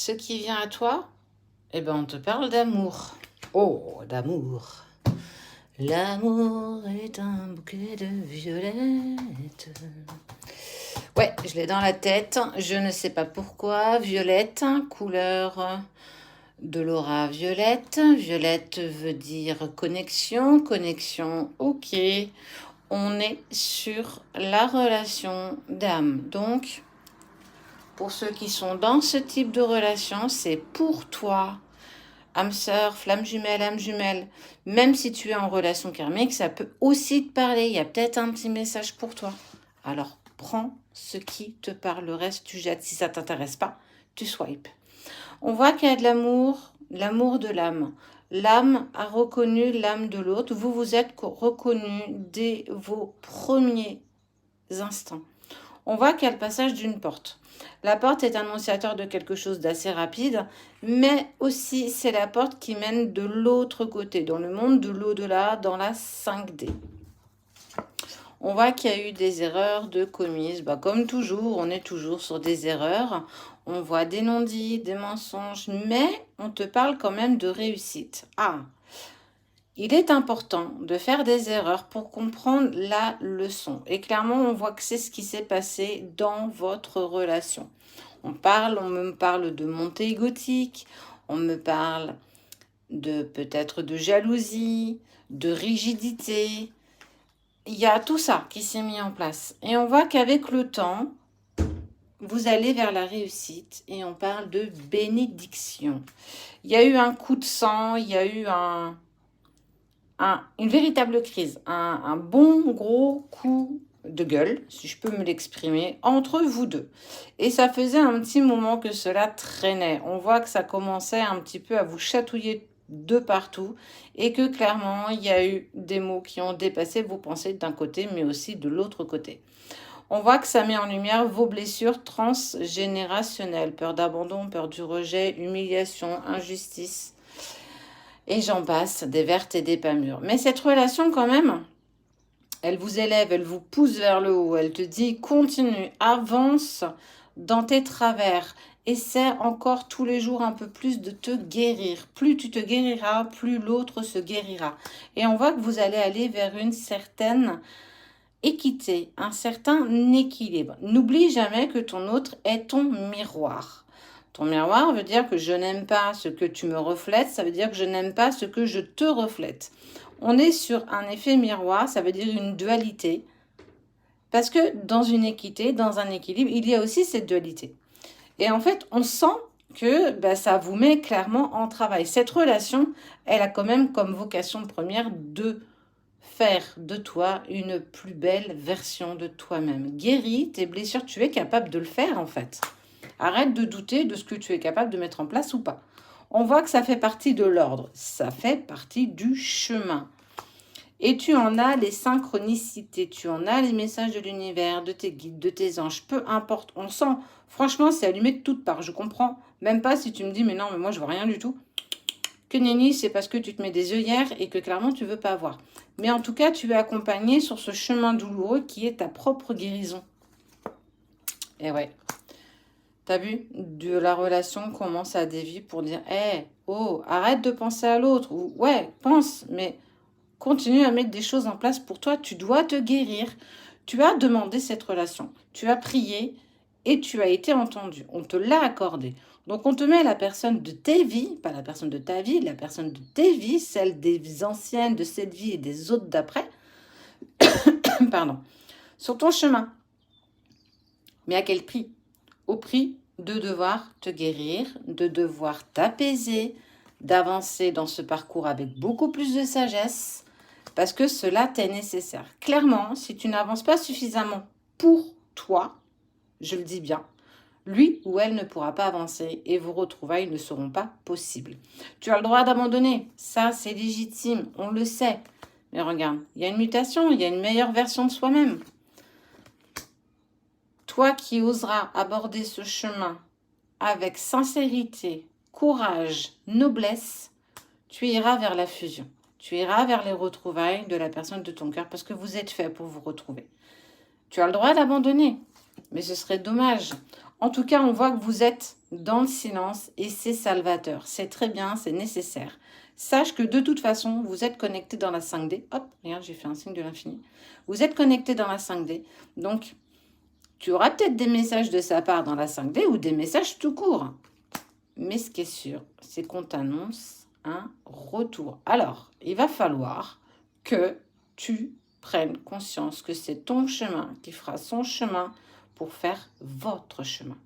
Ce qui vient à toi, eh ben, on te parle d'amour. Oh, d'amour. L'amour est un bouquet de violettes. Ouais, je l'ai dans la tête. Je ne sais pas pourquoi. Violette, couleur de l'aura violette. Violette veut dire connexion. Connexion, ok. On est sur la relation d'âme. Donc, pour ceux qui sont dans ce type de relation, c'est pour toi. Âme sœur, flamme jumelle, âme jumelle. Même si tu es en relation karmique, ça peut aussi te parler. Il y a peut-être un petit message pour toi. Alors, prends ce qui te parle. Le reste, tu jettes. Si ça ne t'intéresse pas, tu swipes. On voit qu'il y a de l'amour, l'amour de l'âme. L'âme a reconnu l'âme de l'autre. Vous vous êtes reconnu dès vos premiers instants. On voit qu'il y a le passage d'une porte. La porte est annonciateur de quelque chose d'assez rapide, mais aussi c'est la porte qui mène de l'autre côté, dans le monde de l'au-delà, dans la 5D. On voit qu'il y a eu des erreurs de commises. Comme toujours, on est toujours sur des erreurs. On voit des non-dits, des mensonges, mais on te parle quand même de réussite. Il est important de faire des erreurs pour comprendre la leçon. Et clairement, on voit que c'est ce qui s'est passé dans votre relation. On me parle de montée égotique, on me parle de peut-être de jalousie, de rigidité. Il y a tout ça qui s'est mis en place. Et on voit qu'avec le temps, vous allez vers la réussite et on parle de bénédiction. Il y a eu un coup de sang, il y a eu une véritable crise, un bon gros coup de gueule, si je peux me l'exprimer, entre vous deux. Et ça faisait un petit moment que cela traînait. On voit que ça commençait un petit peu à vous chatouiller de partout et que clairement, il y a eu des mots qui ont dépassé vos pensées d'un côté, mais aussi de l'autre côté. On voit que ça met en lumière vos blessures transgénérationnelles, peur d'abandon, peur du rejet, humiliation, injustice. Et j'en passe, des vertes et des pas mûres. Mais cette relation, quand même, elle vous élève, elle vous pousse vers le haut. Elle te dit, continue, avance dans tes travers. Essaie encore tous les jours un peu plus de te guérir. Plus tu te guériras, plus l'autre se guérira. Et on voit que vous allez aller vers une certaine équité, un certain équilibre. N'oublie jamais que ton autre est ton miroir. Ton miroir veut dire que je n'aime pas ce que tu me reflètes, ça veut dire que je n'aime pas ce que je te reflète. On est sur un effet miroir, ça veut dire une dualité. Parce que dans une équité, dans un équilibre, il y a aussi cette dualité. Et en fait, on sent que ça vous met clairement en travail. Cette relation, elle a quand même comme vocation première de faire de toi une plus belle version de toi-même. Guéris tes blessures, tu es capable de le faire en fait. Arrête de douter de ce que tu es capable de mettre en place ou pas. On voit que ça fait partie de l'ordre, ça fait partie du chemin. Et tu en as les synchronicités, tu en as les messages de l'univers, de tes guides, de tes anges, peu importe. On sent, franchement, c'est allumé de toutes parts, je comprends. Même pas si tu me dis, mais non, mais moi je vois rien du tout. Que nenni, c'est parce que tu te mets des œillères et que clairement tu veux pas voir. Mais en tout cas, tu es accompagné sur ce chemin douloureux qui est ta propre guérison. Et ouais. T'as vu, de la relation commence à dévier pour dire, oh, arrête de penser à l'autre. Ou ouais, pense, mais continue à mettre des choses en place pour toi. Tu dois te guérir. Tu as demandé cette relation. Tu as prié et tu as été entendu. On te l'a accordé. Donc, on te met la personne de tes vies, pas la personne de ta vie, la personne de tes vies, celle des anciennes, de cette vie et des autres d'après, pardon, sur ton chemin. Mais à quel prix? Au prix de devoir te guérir, de devoir t'apaiser, d'avancer dans ce parcours avec beaucoup plus de sagesse, parce que cela t'est nécessaire. Clairement, si tu n'avances pas suffisamment pour toi, je le dis bien, lui ou elle ne pourra pas avancer et vos retrouvailles ne seront pas possibles. Tu as le droit d'abandonner, ça c'est légitime, on le sait. Mais regarde, il y a une mutation, il y a une meilleure version de soi-même. Toi qui oseras aborder ce chemin avec sincérité, courage, noblesse, tu iras vers la fusion. Tu iras vers les retrouvailles de la personne de ton cœur parce que vous êtes fait pour vous retrouver. Tu as le droit d'abandonner, mais ce serait dommage. En tout cas, on voit que vous êtes dans le silence et c'est salvateur. C'est très bien, c'est nécessaire. Sache que de toute façon, vous êtes connecté dans la 5D. Hop, regarde, j'ai fait un signe de l'infini. Vous êtes connecté dans la 5D. Donc, tu auras peut-être des messages de sa part dans la 5D ou des messages tout court. Mais ce qui est sûr, c'est qu'on t'annonce un retour. Alors, il va falloir que tu prennes conscience que c'est ton chemin qui fera son chemin pour faire votre chemin.